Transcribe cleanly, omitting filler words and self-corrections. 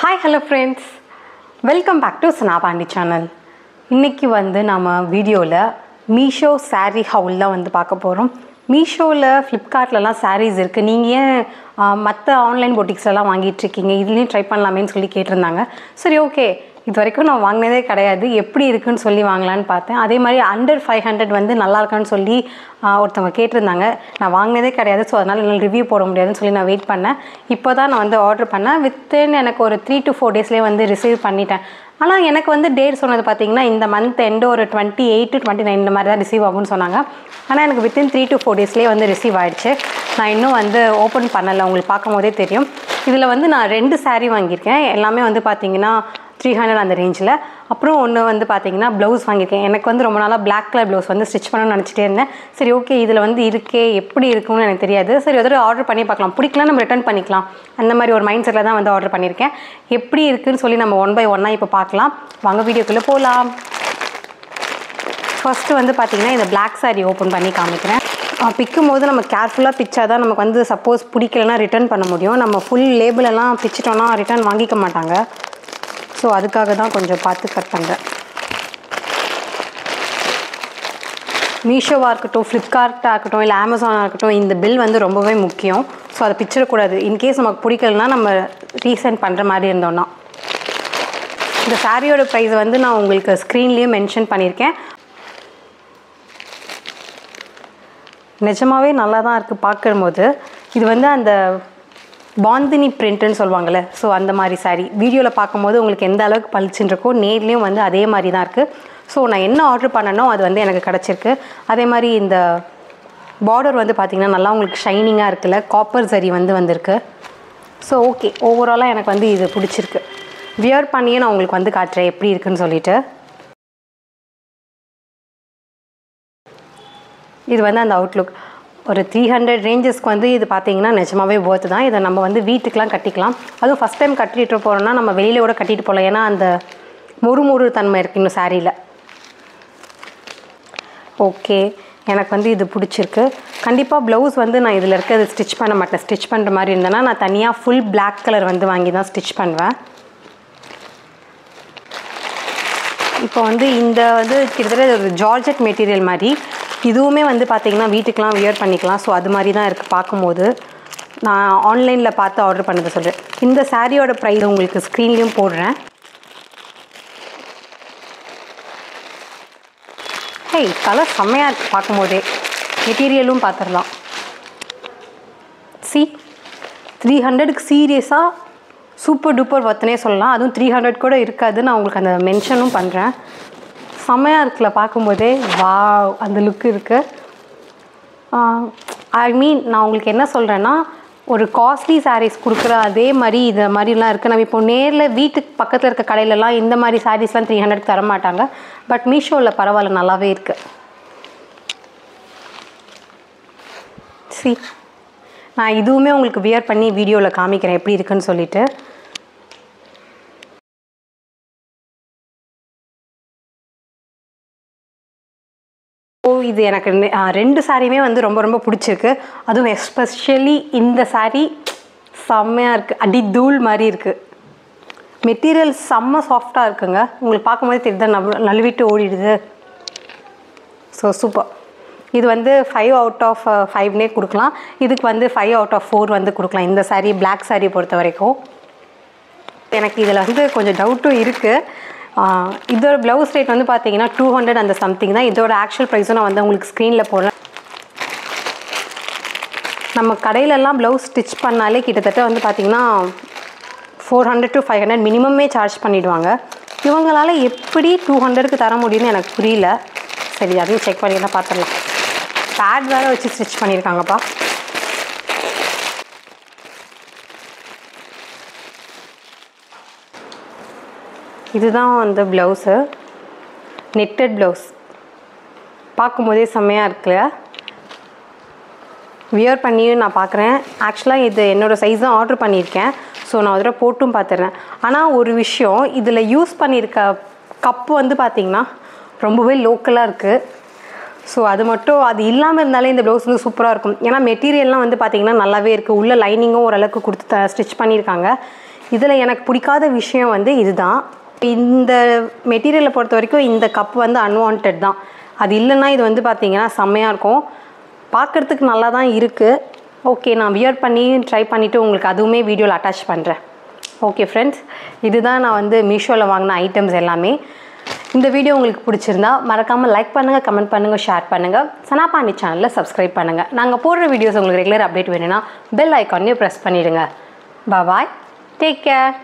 Hi, hello friends. Welcome back to Sanapandi channel. இன்னைக்கு நம்ம வீடியோல மீஷோ saree haul தான் பார்க்க போறோம். மீஷோல ஃப்ளிப்கார்ட்லலாம் sarees இருக்கு. நீங்க ஏன் மத்த ஆன்லைன் பொட்டிக்ஸ்லாம் வாங்கிட்டு இருக்கீங்க? இதுலயும் ட்ரை பண்ணலாமேன்னு சொல்லி கேட்டிருந்தாங்க. சரி ஓகே. இது வரைக்கும் நான் வாங்குனதே கிடையாது. எப்படி இருக்குன்னு சொல்லி வாங்கலாம்னு பார்த்தேன். அதே மாதிரி அண்டர் 500 நல்லா இருக்கான்னு சொல்லி ஒருத்தவங்க கேட்டிருந்தாங்க. நான் வாங்குனதே கிடையாது. ஸோ அதனால என்னால் ரிவ்யூ போட முடியாதுன்னு சொல்லி நான் வெயிட் பண்ணேன். இப்போ தான் நான் ஆர்டர் பண்ணேன். வித்தின் எனக்கு ஒரு 3 to 4 டேஸ்லேயே ரிசீவ் பண்ணிட்டேன். ஆனால் எனக்கு டேட் சொன்னது பார்த்தீங்கன்னா இந்த மந்த் எண்டு ஒரு 28 to 29 இந்த மாதிரி தான் ரிசீவ் ஆகும்னு சொன்னாங்க. ஆனால் எனக்கு வித்தின் 3 to 4 டேஸ்லேயே ரிசீவ் ஆகிடுச்சு. நான் இன்னும் ஓப்பன் பண்ணலை. உங்களுக்கு பார்க்கும் போதே தெரியும். இதில் நான் 2 saree வாங்கியிருக்கேன். எல்லாமே பார்த்தீங்கன்னா 300 அந்த ரேஞ்சில். அப்புறம் ஒன்று பார்த்தீங்கன்னா ப்ளவுஸ் வாங்கியிருக்கேன். எனக்கு ரொம்ப நாளாக பிளாக் கலர் ப்ளவுஸ் ஸ்டிச் பண்ணணும்னு நினச்சிட்டே இருந்தேன். சரி ஓகே இதில் இருக்கே எப்படி இருக்குன்னு எனக்கு தெரியாது. சரி ஒரு ஆர்டர் பண்ணி பார்க்கலாம். பிடிக்கலாம் நம்ம ரிட்டர்ன் பண்ணிக்கலாம். அந்த மாதிரி ஒரு மைண்ட் செட்டில் தான் ஆர்டர் பண்ணியிருக்கேன். எப்படி இருக்குன்னு சொல்லி நம்ம 1 by 1 இப்போ பார்க்கலாம். வாங்க வீடியோக்குள்ளே போகலாம். ஃபஸ்ட்டு பார்த்தீங்கன்னா இந்த பிளாக் saree ஓப்பன் பண்ணி காமிக்கிறேன். பிக்கும் போது நம்ம கேர்ஃபுல்லாக பிச்சா தான் நமக்கு சப்போஸ் பிடிக்கலன்னா ரிட்டர்ன் பண்ண முடியும். நம்ம ஃபுல் லேபிளெல்லாம் பிச்சிட்டோன்னா ரிட்டர்ன் வாங்கிக்க மாட்டாங்க. ஸோ அதுக்காக தான் கொஞ்சம் பார்த்து கட் பண்ணுறேன். மீஷோவாக இருக்கட்டும், ஃப்ளிப்கார்ட்டாக இருக்கட்டும், இல்லை அமேசானாக இருக்கட்டும், இந்த பில் ரொம்பவே முக்கியம். ஸோ அதை பிச்சிடக்கூடாது. இன்கேஸ் நமக்கு பிடிக்கலன்னா நம்ம ரீசெண்ட் பண்ணுற மாதிரி இருந்தோம்னா. இந்த சாரியோட ப்ரைஸ் நான் உங்களுக்கு ஸ்க்ரீன்லேயும் மென்ஷன் பண்ணியிருக்கேன். நிஜமாகவே நல்லா தான் இருக்குது பார்க்கும்போது. இது அந்த பாந்தினி பிரிண்ட்டுன்னு சொல்லுவாங்கள்ல, ஸோ அந்த மாதிரி சாரீ வீடியோவில் பார்க்கும்போது உங்களுக்கு எந்த அளவுக்கு பளிச்சுன்னு இருக்கோ நேர்லேயும் அதே மாதிரி தான் இருக்குது. ஸோ நான் என்ன ஆர்டர் பண்ணனோ அது எனக்கு கிடச்சிருக்கு. அதே மாதிரி இந்த பார்டர் பார்த்திங்கன்னா நல்லா உங்களுக்கு ஷைனிங்காக இருக்குல்ல, காப்பர் சரி வந்திருக்கு. ஸோ ஓகே ஓவராலாக எனக்கு இது பிடிச்சிருக்கு. வியர் பண்ணியே நான் உங்களுக்கு காட்டுறேன் எப்படி இருக்குன்னு சொல்லிட்டு. இது அந்த அவுட்லுக் ஒரு 300 ரேஞ்சஸ்க்கு இது பார்த்தீங்கன்னா நிஜமாவே ஒர்த்து தான். இதை நம்ம வீட்டுக்கெலாம் கட்டிக்கலாம். அதுவும் ஃபஸ்ட் டைம் கட்டிட்டு போகிறோன்னா நம்ம வெளியில் கூட கட்டிட்டு போகலாம். ஏன்னா அந்த மொறு தன்மை இருக்குது இன்னும் சாரியில். ஓகே எனக்கு இது பிடிச்சிருக்கு. கண்டிப்பாக ப்ளவுஸ் நான் இதில் இருக்கிறது ஸ்டிச் பண்ண மாட்டேன். ஸ்டிச் பண்ணுற மாதிரி இருந்தேன்னா நான் தனியாக ஃபுல் பிளாக் கலர் வாங்கி தான் ஸ்டிச் பண்ணுவேன். இப்போ இந்த கிட்டத்தட்ட ஒரு ஜார்ஜெட் மெட்டீரியல் மாதிரி. இதுவுமே பார்த்தீங்கன்னா வீட்டுக்கெலாம் வியர் பண்ணிக்கலாம். ஸோ அது மாதிரி தான் இருக்குது பார்க்கும்போது. நான் ஆன்லைனில் பார்த்து ஆர்டர் பண்ணதை சொல்கிறேன். இந்த சாரியோட ப்ரைஸ் உங்களுக்கு ஸ்க்ரீன்லேயும் போடுறேன். ஹே கலர் செம்மையாக இருக்குது பார்க்கும்போதே. மெட்டீரியலும் பார்த்துடலாம். 300க்கு சீரியஸாக சூப்பர் டூப்பர் ஒர்த்துனே சொல்லலாம். அதுவும் 300 கூட இருக்காது. நான் உங்களுக்கு அந்த மென்ஷனும் பண்ணுறேன். செம்மையாக இருக்குல்ல பார்க்கும்போதே. வா அந்த லுக்கு இருக்குது. நான் உங்களுக்கு என்ன சொல்கிறேன்னா, ஒரு காஸ்ட்லி சாரீஸ் கொடுக்குற அதே மாதிரி இது மாதிரிலாம் இருக்குது. நம்ம இப்போ நேரில் வீட்டுக்கு பக்கத்தில் இருக்க கடையிலலாம் இந்த மாதிரி சாரீஸ்லாம் 300க்கு தர மாட்டாங்க. பட் மீஷோவில் பரவாயில்ல நல்லாவே இருக்குது. நான் இதுவுமே உங்களுக்கு வியர் பண்ணி வீடியோவில் காமிக்கிறேன் எப்படி இருக்குன்னு சொல்லிட்டு. இது எனக்கு 2 சாரியுமே ரொம்ப ரொம்ப பிடிச்சிருக்கு. அதுவும் எஸ்பெஷலி இந்த சாரீ செம்மையாக இருக்குது. அடி தூள் மாதிரி இருக்குது. மெட்டீரியல் செம்ம சாஃப்டாக இருக்குங்க. உங்களுக்கு பார்க்கும்போது தெரியுது நழுவிட்டு ஓடிடுது. So super. இது 5 out of 5 கொடுக்கலாம். இதுக்கு 5 out of 4 கொடுக்கலாம். இந்த சாரீ பிளாக் சாரீ பொறுத்த வரைக்கும். எனக்கு இதில் கொஞ்சம் டவுட்டும் இருக்குது. இதோட ப்ளவுஸ் ரேட் பார்த்தீங்கன்னா 200 அந்த சம்திங் தான். இதோட ஆக்சுவல் ப்ரைஸும் நான் உங்களுக்கு ஸ்க்ரீனில் போடுறேன். நம்ம கடையிலலாம் ப்ளவுஸ் ஸ்டிச் பண்ணாலே கிட்டத்தட்ட பார்த்தீங்கன்னா 400 to 500 மினிமமே சார்ஜ் பண்ணிவிடுவாங்க. இவங்களால் எப்படி 200க்கு தர முடியும்னு எனக்கு புரியல. சரி அதையும் செக் பண்ணி தான் பார்த்துடலாம். பேட் வேறு வச்சு ஸ்டிச் பண்ணியிருக்காங்கப்பா. இதுதான் ப்ளவுஸு. நெட்டட் ப்ளவுஸ் பார்க்கும்போதே செம்மையாக இருக்குல்ல. வியர் பண்ணியும் நான் பார்க்குறேன். ஆக்சுவலாக இது என்னோடய சைஸ் தான் ஆர்டர் பண்ணியிருக்கேன். ஸோ நான் அதில் போட்டும் பார்த்துட்றேன். ஆனால் ஒரு விஷயம், இதில் யூஸ் பண்ணியிருக்க கப்பு பார்த்திங்கன்னா ரொம்பவே லோக்கலாக இருக்குது. ஸோ அது மட்டும் அது இல்லாமல் இருந்தாலே இந்த ப்ளவுஸ் சூப்பராக இருக்கும். ஏன்னா மெட்டீரியல்லாம் பார்த்திங்கன்னா நல்லாவே இருக்குது. உள்ள லைனிங்கும் ஓரளவுக்கு கொடுத்து ஸ்டிச் பண்ணியிருக்காங்க. இதில் எனக்கு பிடிக்காத விஷயம் வந்து இதுதான். இந்த மெட்டீரியலை பொறுத்த வரைக்கும் இந்த கப் வந்து அன்வான்ட் தான். அது இல்லைன்னா இது வந்து பார்த்திங்கன்னா செம்மையாக இருக்கும். பார்க்குறதுக்கு நல்லா தான் இருக்குது. ஓகே, நான் வியர் பண்ணி ட்ரை பண்ணிவிட்டு உங்களுக்கு அதுவுமே வீடியோவில் அட்டாச் பண்ணுறேன். ஓகே ஃப்ரெண்ட்ஸ், இதுதான் நான் வந்து மீஷோவில் வாங்கின ஐட்டம்ஸ் எல்லாமே. இந்த வீடியோ உங்களுக்கு பிடிச்சிருந்தா மறக்காமல் லைக் பண்ணுங்கள், கமெண்ட் பண்ணுங்கள், ஷேர் பண்ணுங்கள். சனா பாண்டி சேனலில் சப்ஸ்கிரைப் பண்ணுங்கள். நாங்கள் போடுற வீடியோஸ் உங்களுக்கு ரெகுலர் அப்டேட் வேணும்னா பெல் ஐக்கானையும் ப்ரெஸ் பண்ணிவிடுங்க. பாய், டேக் கேர்.